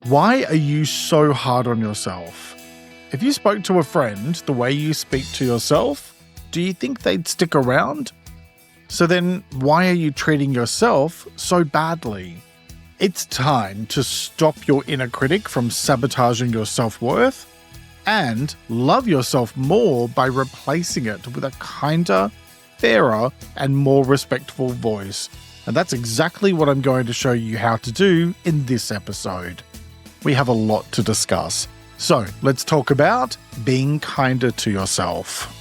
Why are you so hard on yourself? If you spoke to a friend the way you speak to yourself, do you think they'd stick around? So then, why are you treating yourself so badly? It's time to stop your inner critic from sabotaging your self-worth and love yourself more by replacing it with a kinder, fairer, and more respectful voice. And that's exactly what I'm going to show you how to do in this episode. We have a lot to discuss. So let's talk about being kinder to yourself.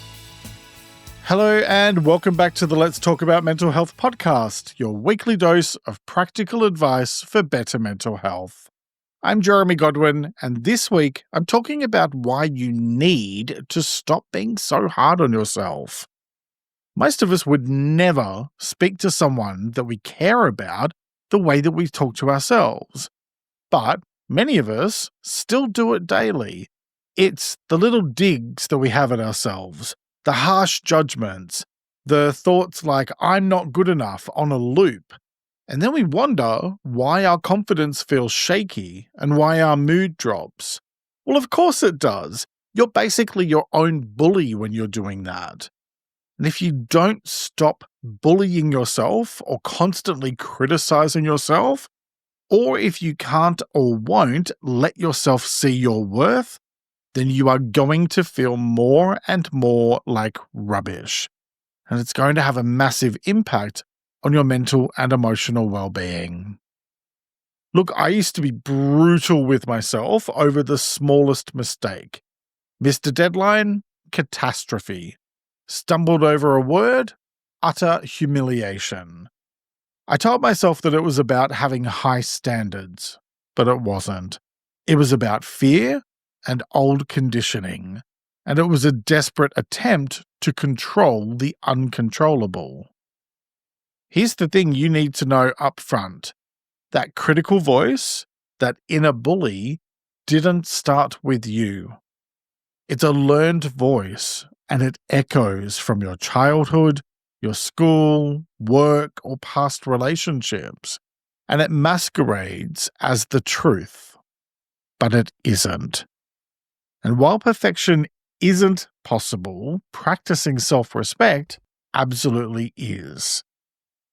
Hello and welcome back to the Let's Talk About Mental Health podcast, your weekly dose of practical advice for better mental health. I'm Jeremy Godwin, and this week I'm talking about why you need to stop being so hard on yourself. Most of us would never speak to someone that we care about the way that we talk to ourselves. But many of us still do it daily. It's the little digs that we have at ourselves, the harsh judgments, the thoughts like, I'm not good enough on a loop. And then we wonder why our confidence feels shaky and why our mood drops. Well, of course it does. You're basically your own bully when you're doing that. And if you don't stop bullying yourself or constantly criticizing yourself, or if you can't or won't let yourself see your worth, then you are going to feel more and more like rubbish. And it's going to have a massive impact on your mental and emotional well-being. Look, I used to be brutal with myself over the smallest mistake. Missed a deadline? Catastrophe. Stumbled over a word? Utter humiliation. I told myself that it was about having high standards, but it wasn't. It was about fear and old conditioning, and it was a desperate attempt to control the uncontrollable. Here's the thing you need to know up front. That critical voice, that inner bully, didn't start with you. It's a learned voice, and it echoes from your childhood, your school, work, or past relationships, and it masquerades as the truth. But it isn't. And while perfection isn't possible, practicing self-respect absolutely is.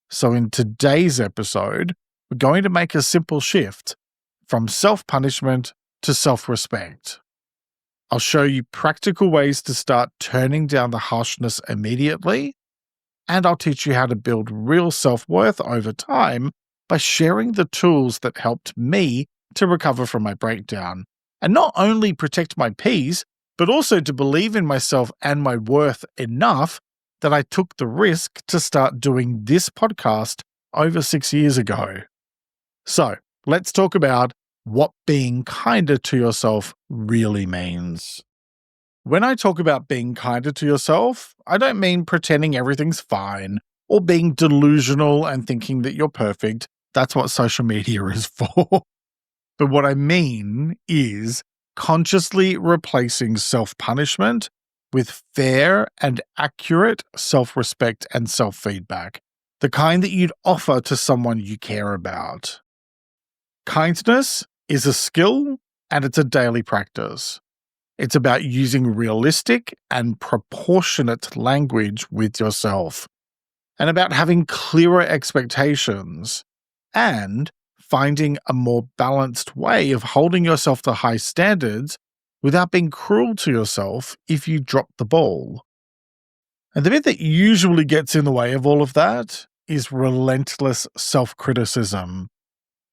So in today's episode, we're going to make a simple shift from self-punishment to self-respect. I'll show you practical ways to start turning down the harshness immediately, and I'll teach you how to build real self-worth over time by sharing the tools that helped me to recover from my breakdown, and not only protect my peace, but also to believe in myself and my worth enough that I took the risk to start doing this podcast over 6 years ago. So, let's talk about what being kinder to yourself really means. When I talk about being kinder to yourself, I don't mean pretending everything's fine or being delusional and thinking that you're perfect. That's what social media is for. But what I mean is consciously replacing self-punishment with fair and accurate self-respect and self-feedback, the kind that you'd offer to someone you care about. Kindness is a skill and it's a daily practice. It's about using realistic and proportionate language with yourself, and about having clearer expectations, and finding a more balanced way of holding yourself to high standards without being cruel to yourself if you drop the ball. And the bit that usually gets in the way of all of that is relentless self-criticism.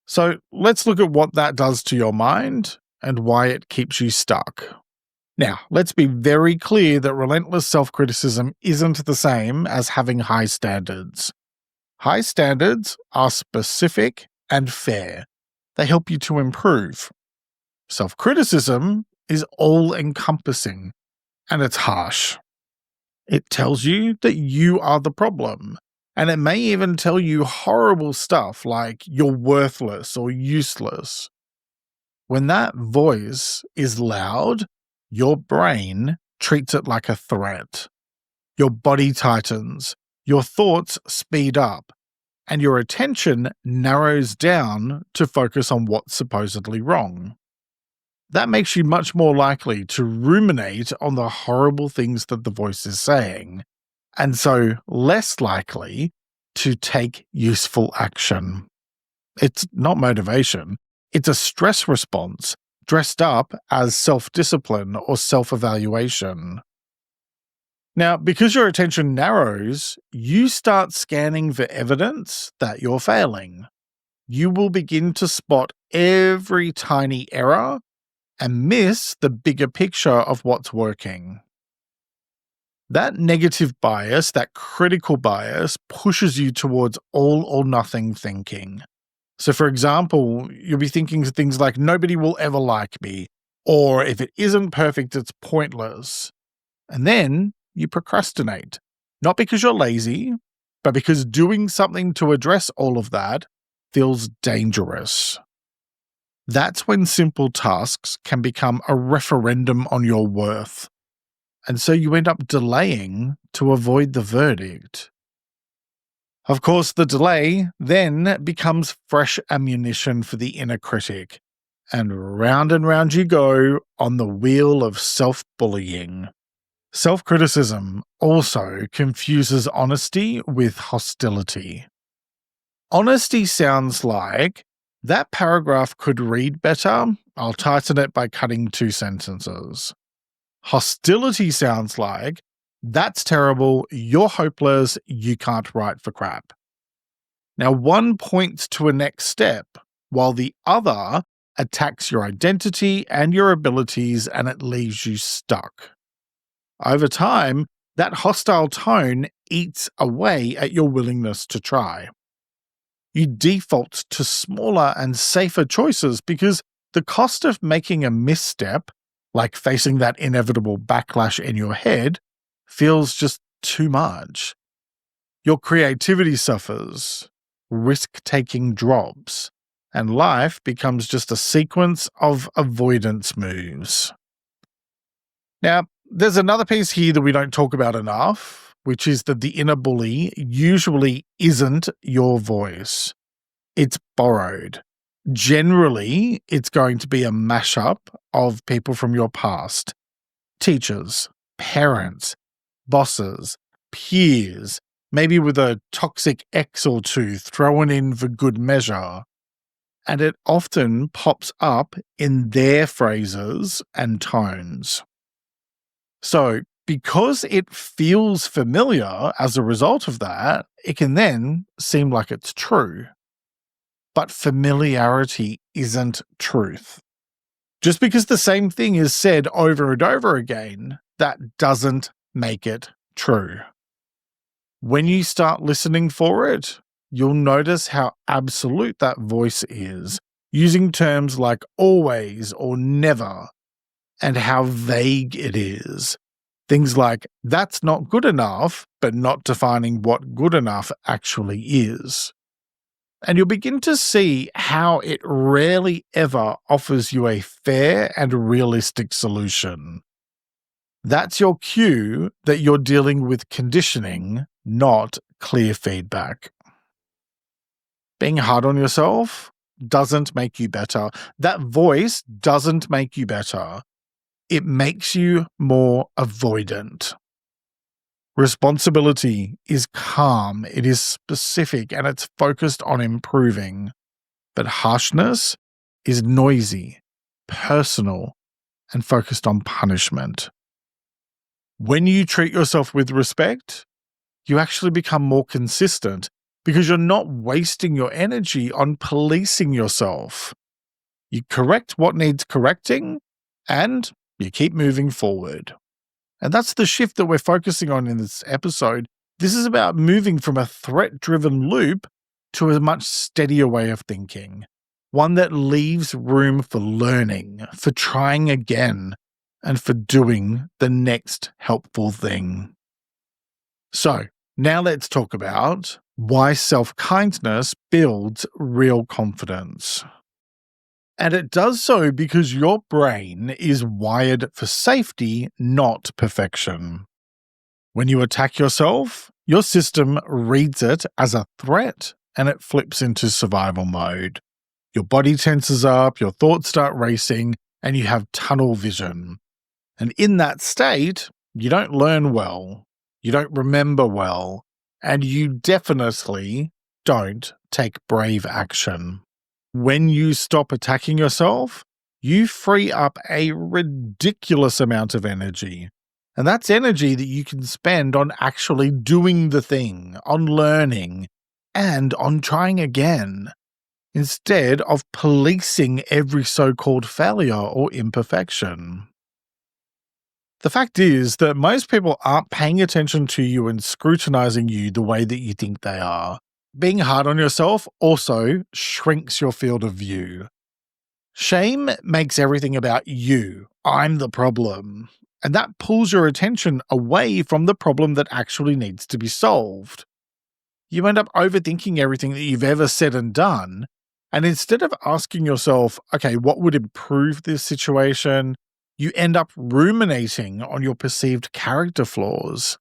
So let's look at what that does to your mind and why it keeps you stuck. Now, let's be very clear that relentless self-criticism isn't the same as having high standards. High standards are specific and fair. They help you to improve. Self-criticism is all-encompassing, and it's harsh. It tells you that you are the problem, and it may even tell you horrible stuff like you're worthless or useless. When that voice is loud, your brain treats it like a threat. Your body tightens, your thoughts speed up, and your attention narrows down to focus on what's supposedly wrong. That makes you much more likely to ruminate on the horrible things that the voice is saying, and so less likely to take useful action. It's not motivation, it's a stress response dressed up as self-discipline or self-evaluation. Now, because your attention narrows, you start scanning for evidence that you're failing. You will begin to spot every tiny error and miss the bigger picture of what's working. That negative bias, that critical bias, pushes you towards all or nothing thinking. So, for example, you'll be thinking things like, nobody will ever like me, or if it isn't perfect, it's pointless. And then you procrastinate, not because you're lazy, but because doing something to address all of that feels dangerous. That's when simple tasks can become a referendum on your worth. And so you end up delaying to avoid the verdict. Of course, the delay then becomes fresh ammunition for the inner critic, and round you go on the wheel of self-bullying. Self-criticism also confuses honesty with hostility. Honesty sounds like, that paragraph could read better, I'll tighten it by cutting 2 sentences. Hostility sounds like, that's terrible, you're hopeless, you can't write for crap. Now, one points to a next step, while the other attacks your identity and your abilities, and it leaves you stuck. Over time, that hostile tone eats away at your willingness to try. You default to smaller and safer choices because the cost of making a misstep, like facing that inevitable backlash in your head, feels just too much. Your creativity suffers, risk-taking drops, and life becomes just a sequence of avoidance moves. Now, there's another piece here that we don't talk about enough, which is that the inner bully usually isn't your voice. It's borrowed. Generally, it's going to be a mashup of people from your past. Teachers, parents, bosses, peers, maybe with a toxic ex or two thrown in for good measure. And it often pops up in their phrases and tones. So, because it feels familiar as a result of that, it can then seem like it's true. But familiarity isn't truth. Just because the same thing is said over and over again, that doesn't make it true. When you start listening for it, you'll notice how absolute that voice is, using terms like always or never, and how vague it is. Things like, that's not good enough, but not defining what good enough actually is. And you'll begin to see how it rarely ever offers you a fair and realistic solution. That's your cue that you're dealing with conditioning, not clear feedback. Being hard on yourself doesn't make you better. That voice doesn't make you better. It makes you more avoidant. Responsibility is calm, it is specific, and it's focused on improving. But harshness is noisy, personal, and focused on punishment. When you treat yourself with respect, you actually become more consistent because you're not wasting your energy on policing yourself. You correct what needs correcting, and you keep moving forward. And that's the shift that we're focusing on in this episode. This is about moving from a threat-driven loop to a much steadier way of thinking, one that leaves room for learning, for trying again, and for doing the next helpful thing. So, now let's talk about why self-kindness builds real confidence. And it does so because your brain is wired for safety, not perfection. When you attack yourself, your system reads it as a threat and it flips into survival mode. Your body tenses up, your thoughts start racing, and you have tunnel vision. And in that state, you don't learn well, you don't remember well, and you definitely don't take brave action. When you stop attacking yourself, you free up a ridiculous amount of energy. And that's energy that you can spend on actually doing the thing, on learning, and on trying again, instead of policing every so-called failure or imperfection. The fact is that most people aren't paying attention to you and scrutinizing you the way that you think they are. Being hard on yourself also shrinks your field of view. Shame makes everything about you. I'm the problem. And that pulls your attention away from the problem that actually needs to be solved. You end up overthinking everything that you've ever said and done, and instead of asking yourself, okay, what would improve this situation, you end up ruminating on your perceived character flaws.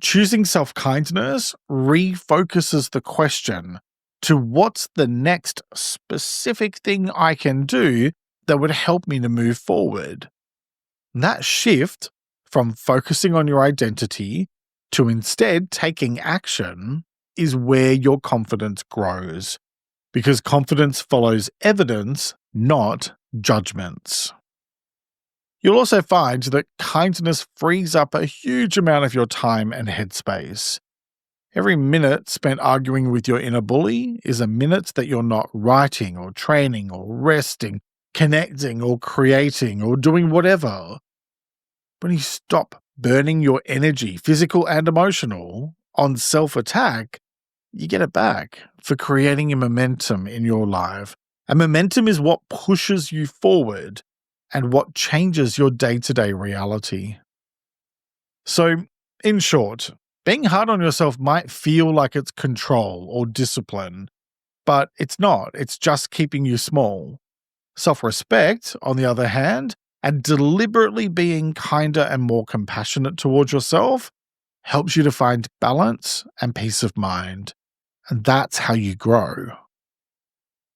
Choosing self-kindness refocuses the question to what's the next specific thing I can do that would help me to move forward. That shift from focusing on your identity to instead taking action is where your confidence grows, because confidence follows evidence, not judgments. You'll also find that kindness frees up a huge amount of your time and headspace. Every minute spent arguing with your inner bully is a minute that you're not writing or training or resting, connecting or creating or doing whatever. When you stop burning your energy, physical and emotional, on self-attack, you get it back for creating a momentum in your life. And momentum is what pushes you forward and what changes your day-to-day reality. So, in short, being hard on yourself might feel like it's control or discipline, but it's not. It's just keeping you small. Self-respect, on the other hand, and deliberately being kinder and more compassionate towards yourself helps you to find balance and peace of mind. And that's how you grow.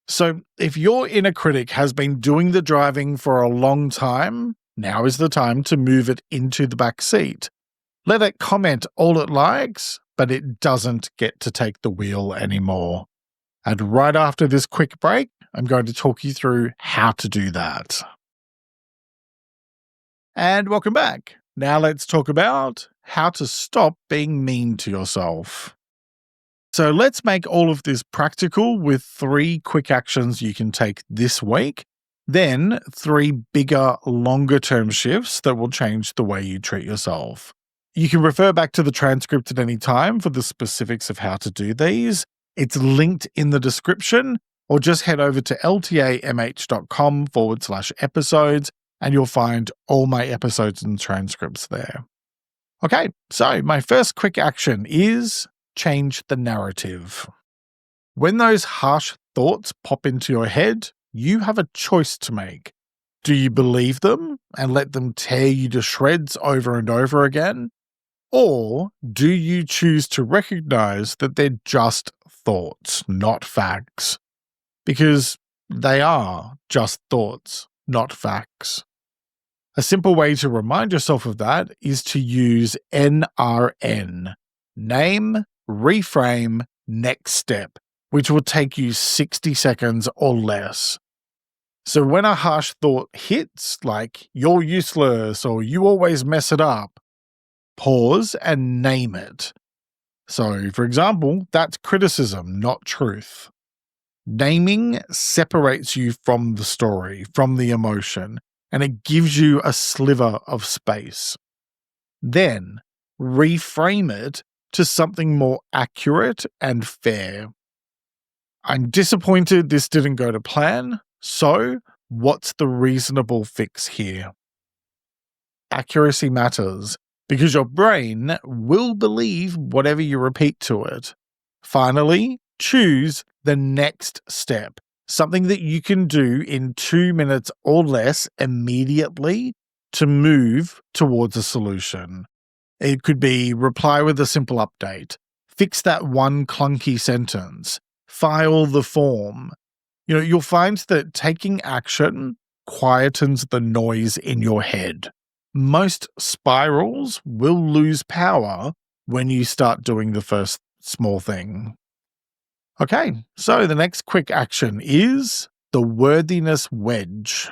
So, if your inner critic has been doing the driving for a long time, now is the time to move it into the back seat. Let it comment all it likes, but it doesn't get to take the wheel anymore. And right after this quick break, I'm going to talk you through how to do that. And welcome back. Now let's talk about how to stop being mean to yourself. So let's make all of this practical with 3 quick actions you can take this week, then 3 bigger, longer-term shifts that will change the way you treat yourself. You can refer back to the transcript at any time for the specifics of how to do these. It's linked in the description, or just head over to ltamh.com/episodes and you'll find all my episodes and transcripts there. Okay, so my first quick action is change the narrative. When those harsh thoughts pop into your head, you have a choice to make. Do you believe them and let them tear you to shreds over and over again? Or do you choose to recognize that they're just thoughts, not facts? Because they are just thoughts, not facts. A simple way to remind yourself of that is to use NRN, name, reframe, next step, which will take you 60 seconds or less. So when a harsh thought hits, like you're useless or you always mess it up, pause and name it. So, for example, that's criticism, not truth. Naming separates you from the story, from the emotion, and it gives you a sliver of space. Then, reframe it to something more accurate and fair. I'm disappointed this didn't go to plan, so what's the reasonable fix here? Accuracy matters, because your brain will believe whatever you repeat to it. Finally, choose the next step, something that you can do in 2 minutes or less immediately to move towards a solution. It could be reply with a simple update, fix that one clunky sentence, file the form. You'll find that taking action quietens the noise in your head. Most spirals will lose power when you start doing the first small thing. Okay, so the next quick action is the worthiness wedge.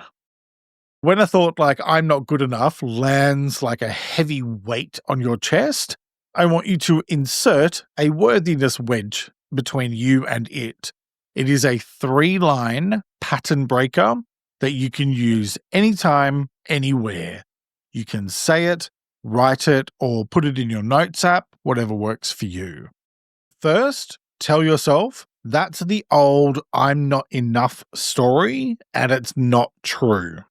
When a thought like "I'm not good enough" lands like a heavy weight on your chest, I want you to insert a worthiness wedge between you and it. It is a 3-line pattern breaker that you can use anytime, anywhere. You can say it, write it, or put it in your notes app, whatever works for you. First, tell yourself that's the old "I'm not enough" story, and it's not true.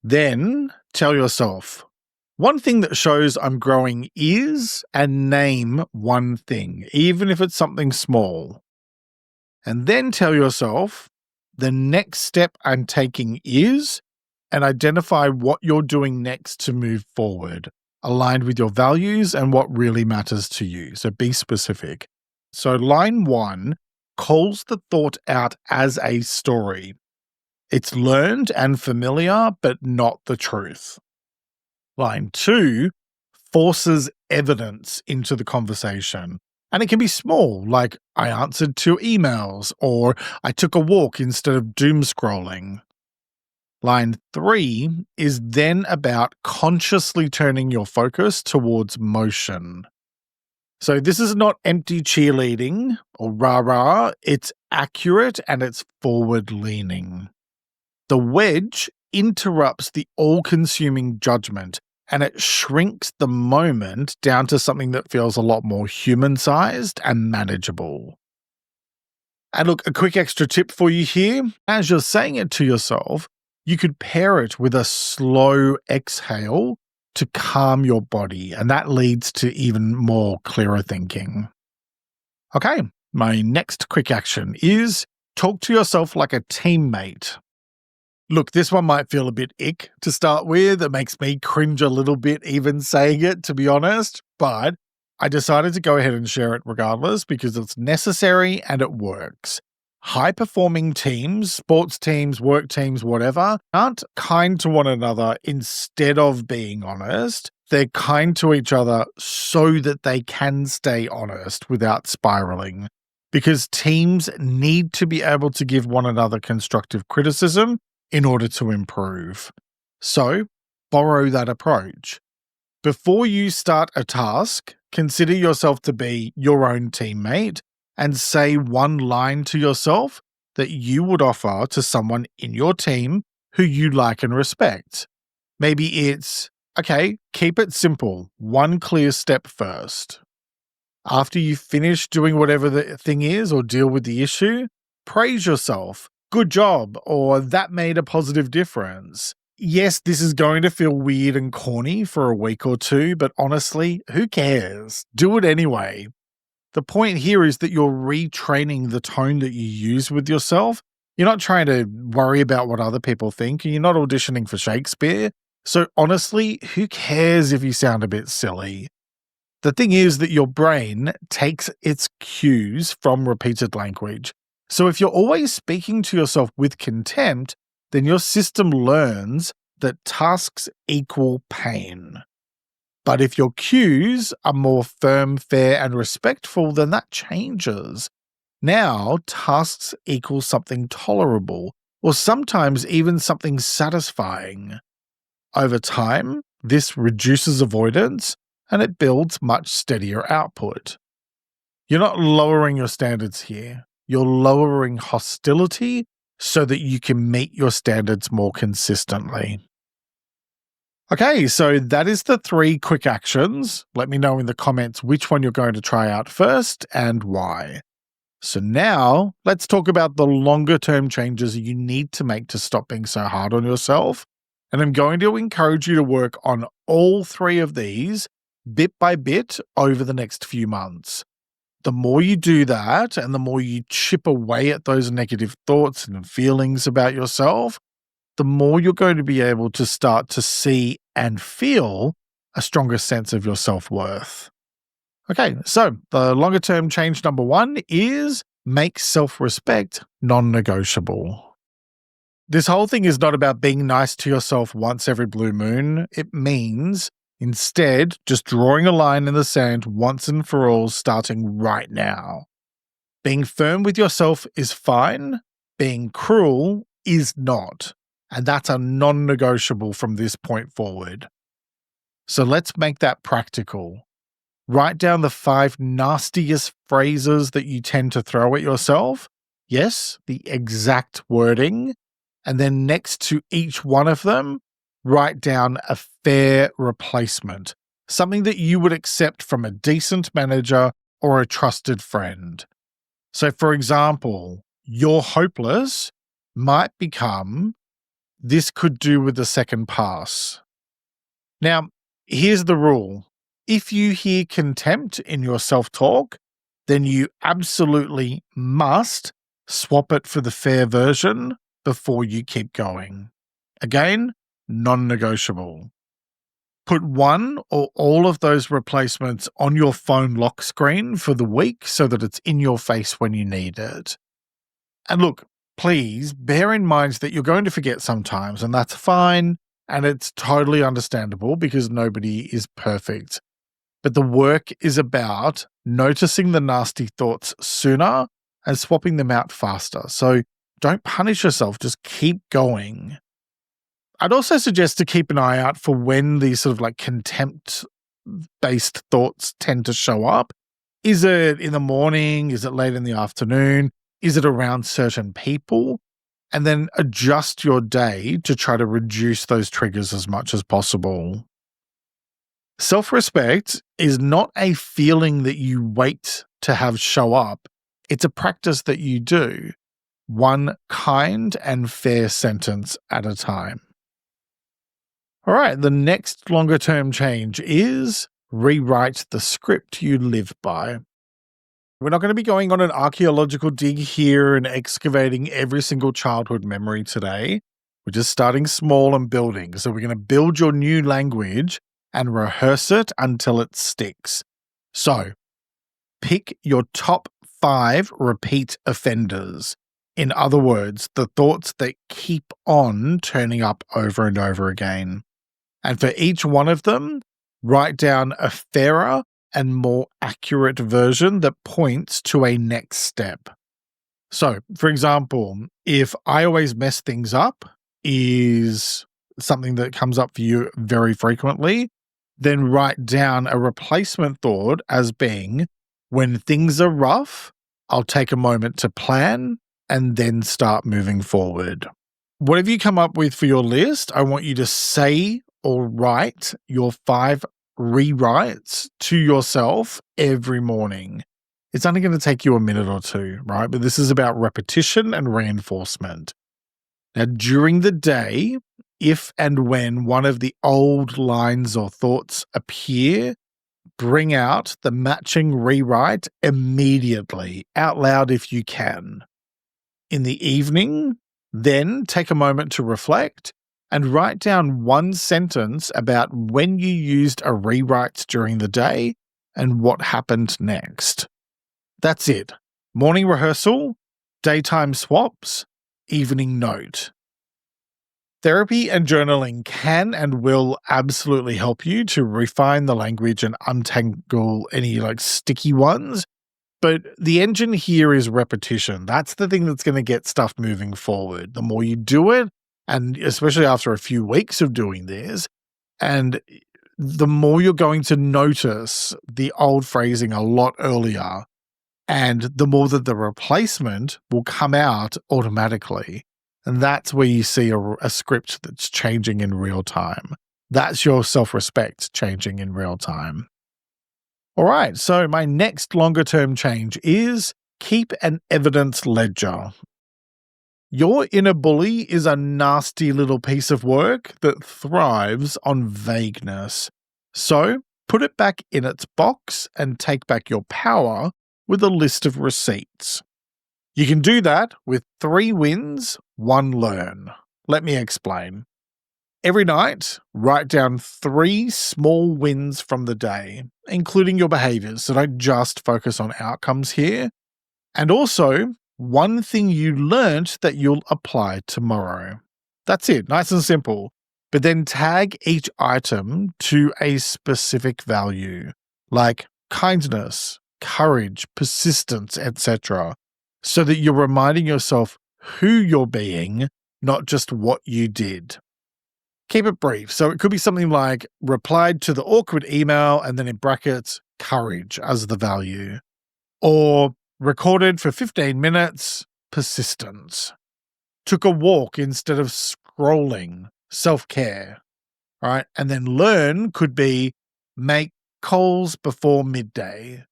Then tell yourself, one thing that shows I'm growing is, and name one thing, even if it's something small. And then tell yourself, the next step I'm taking is, and identify what you're doing next to move forward, aligned with your values and what really matters to you. So be specific. So line 1 calls the thought out as a story. It's learned and familiar, but not the truth. Line 2 forces evidence into the conversation. And it can be small, like "I answered 2 emails" or "I took a walk instead of doom scrolling." Line 3 is then about consciously turning your focus towards motion. So this is not empty cheerleading or rah-rah, it's accurate and it's forward-leaning. The wedge interrupts the all-consuming judgment, and it shrinks the moment down to something that feels a lot more human-sized and manageable. And look, a quick extra tip for you here. As you're saying it to yourself, you could pair it with a slow exhale to calm your body, and that leads to even more clearer thinking. Okay, my next quick action is talk to yourself like a teammate. Look, this one might feel a bit ick to start with. It makes me cringe a little bit even saying it, to be honest, but I decided to go ahead and share it regardless because it's necessary and it works. High-performing teams, sports teams, work teams, whatever, aren't kind to one another instead of being honest. They're kind to each other so that they can stay honest without spiraling. Because teams need to be able to give one another constructive criticism in order to improve. So, borrow that approach. Before you start a task, consider yourself to be your own teammate and say one line to yourself that you would offer to someone in your team who you like and respect. Maybe it's, okay, keep it simple, one clear step first. After you finish doing whatever the thing is or deal with the issue, praise yourself. Good job, or that made a positive difference. Yes, this is going to feel weird and corny for a week or two, but honestly, who cares? Do it anyway. The point here is that you're retraining the tone that you use with yourself. You're not trying to worry about what other people think. You're not auditioning for Shakespeare. So honestly, who cares if you sound a bit silly? The thing is that your brain takes its cues from repeated language. So if you're always speaking to yourself with contempt, then your system learns that tasks equal pain. But if your cues are more firm, fair, and respectful, then that changes. Now, tasks equal something tolerable, or sometimes even something satisfying. Over time, this reduces avoidance, and it builds much steadier output. You're not lowering your standards here. You're lowering hostility so that you can meet your standards more consistently. Okay, so that is the 3 quick actions. Let me know in the comments which one you're going to try out first and why. So now, let's talk about the longer term changes you need to make to stop being so hard on yourself. And I'm going to encourage you to work on all 3 of these bit by bit over the next few months. The more you do that and the more you chip away at those negative thoughts and feelings about yourself, the more you're going to be able to start to see and feel a stronger sense of your self-worth. Okay, so the longer term change number 1 is make self-respect non-negotiable. This whole thing is not about being nice to yourself once every blue moon. It means instead just drawing a line in the sand once and for all, starting right now. Being firm with yourself is fine. Being cruel is not. And that's a non-negotiable from this point forward. So let's make that practical. Write down the 5 nastiest phrases that you tend to throw at yourself. Yes, the exact wording. And then next to each one of them, write down a fair replacement, something that you would accept from a decent manager or a trusted friend. So, for example, you're hopeless might become this could do with a second pass. Now, here's the rule. If you hear contempt in your self-talk, then you absolutely must swap it for the fair version before you keep going. Again, non-negotiable. Put one or all of those replacements on your phone lock screen for the week so that it's in your face when you need it. And look, please bear in mind that you're going to forget sometimes, and that's fine, and it's totally understandable because nobody is perfect. But the work is about noticing the nasty thoughts sooner and swapping them out faster. So don't punish yourself, just keep going. I'd also suggest to keep an eye out for when these sort of like contempt-based thoughts tend to show up. Is it in the morning? Is it late in the afternoon? Is it around certain people? And then adjust your day to try to reduce those triggers as much as possible. Self-respect is not a feeling that you wait to have show up. It's a practice that you do, one kind and fair sentence at a time. All right, the next longer-term change is rewrite the script you live by. We're not going to be going on an archaeological dig here and excavating every single childhood memory today. We're just starting small and building. So we're going to build your new language and rehearse it until it sticks. So pick your top 5 repeat offenders. In other words, the thoughts that keep on turning up over and over again. And for each one of them, write down a fairer and more accurate version that points to a next step. So, for example, if I always mess things up is something that comes up for you very frequently, then write down a replacement thought as being, when things are rough, I'll take a moment to plan and then start moving forward. Whatever you come up with for your list, I want you to say or write your 5 rewrites to yourself every morning. It's only going to take you a minute or 2, right? But this is about repetition and reinforcement. Now, during the day, if and when one of the old lines or thoughts appear, bring out the matching rewrite immediately, out loud if you can. In the evening, then take a moment to reflect and write down one sentence about when you used a rewrite during the day and what happened next. That's it. Morning rehearsal, daytime swaps, evening note. Therapy and journaling can and will absolutely help you to refine the language and untangle any sticky ones. But the engine here is repetition. That's the thing that's going to get stuff moving forward. The more you do it, and especially after a few weeks of doing this, and the more you're going to notice the old phrasing a lot earlier, and the more that the replacement will come out automatically. And that's where you see a script that's changing in real time. That's your self-respect changing in real time. All right, so my next longer-term change is keep an evidence ledger. Your inner bully is a nasty little piece of work that thrives on vagueness. So put it back in its box and take back your power with a list of receipts. You can do that with 3 wins, 1 learn. Let me explain. Every night, write down 3 small wins from the day, including your behaviors, so don't just focus on outcomes here. And also, one thing you learnt that you'll apply tomorrow. That's it, nice and simple. But then tag each item to a specific value, like kindness, courage, persistence, etc., so that you're reminding yourself who you're being, not just what you did. Keep it brief. So it could be something like replied to the awkward email and then in brackets, courage as the value. Or recorded for 15 minutes, persistence. Took a walk instead of scrolling, self-care. Right? And then learn could be make calls before midday.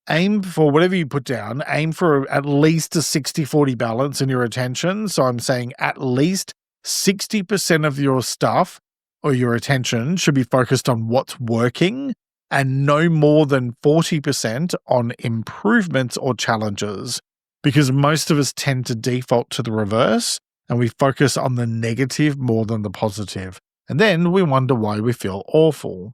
Aim for whatever you put down, aim for at least a 60-40 balance in your attention. So I'm saying at least 60% of your stuff or your attention should be focused on what's working and no more than 40% on improvements or challenges, because most of us tend to default to the reverse and we focus on the negative more than the positive. And then we wonder why we feel awful.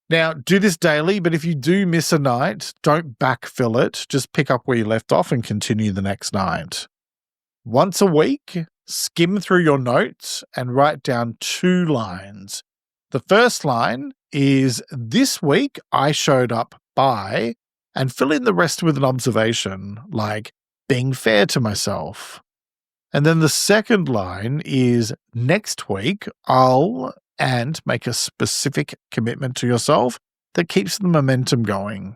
Now, do this daily, but if you do miss a night, don't backfill it. Just pick up where you left off and continue the next night. Once a week, skim through your notes and write down 2 lines. The first line is, this week I showed up by, and fill in the rest with an observation, like being fair to myself. And then the second line is, next week I'll, and make a specific commitment to yourself that keeps the momentum going.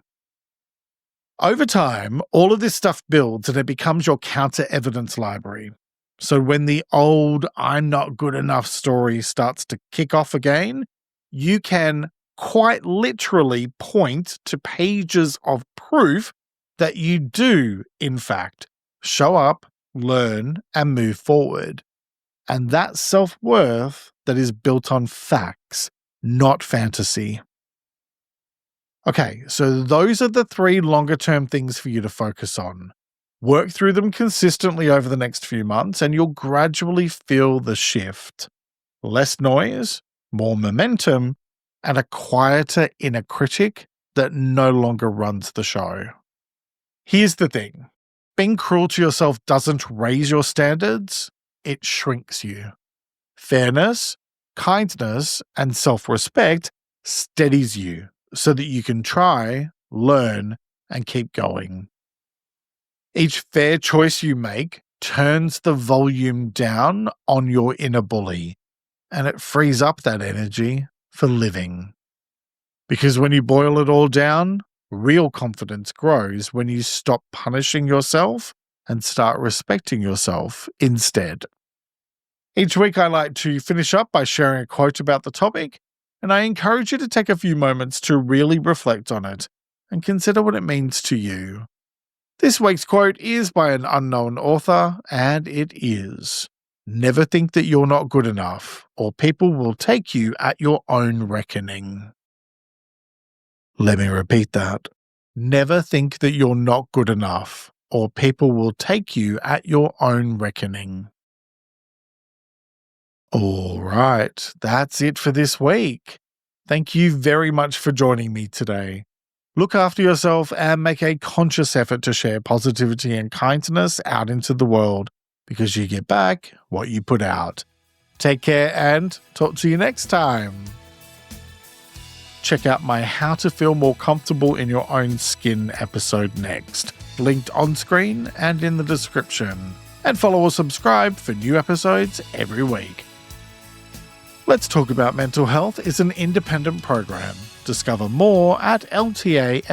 Over time, all of this stuff builds and it becomes your counter-evidence library. So when the old I'm not good enough story starts to kick off again, you can quite literally point to pages of proof that you do, in fact, show up, learn, and move forward. And that's self-worth that is built on facts, not fantasy. Okay, so those are the 3 longer-term things for you to focus on. Work through them consistently over the next few months and you'll gradually feel the shift. Less noise, more momentum, and a quieter inner critic that no longer runs the show. Here's the thing. Being cruel to yourself doesn't raise your standards, it shrinks you. Fairness, kindness, and self-respect steadies you so that you can try, learn, and keep going. Each fair choice you make turns the volume down on your inner bully, and it frees up that energy for living. Because when you boil it all down, real confidence grows when you stop punishing yourself and start respecting yourself instead. Each week I like to finish up by sharing a quote about the topic, and I encourage you to take a few moments to really reflect on it and consider what it means to you. This week's quote is by an unknown author, and it is, "Never think that you're not good enough, or people will take you at your own reckoning." Let me repeat that. Never think that you're not good enough, or people will take you at your own reckoning. All right, that's it for this week. Thank you very much for joining me today. Look after yourself and make a conscious effort to share positivity and kindness out into the world, because you get back what you put out. Take care and talk to you next time. Check out my How to Feel More Comfortable in Your Own Skin episode next, linked on screen and in the description. And follow or subscribe for new episodes every week. Let's Talk About Mental Health is an independent program. Discover more at ltamh.com.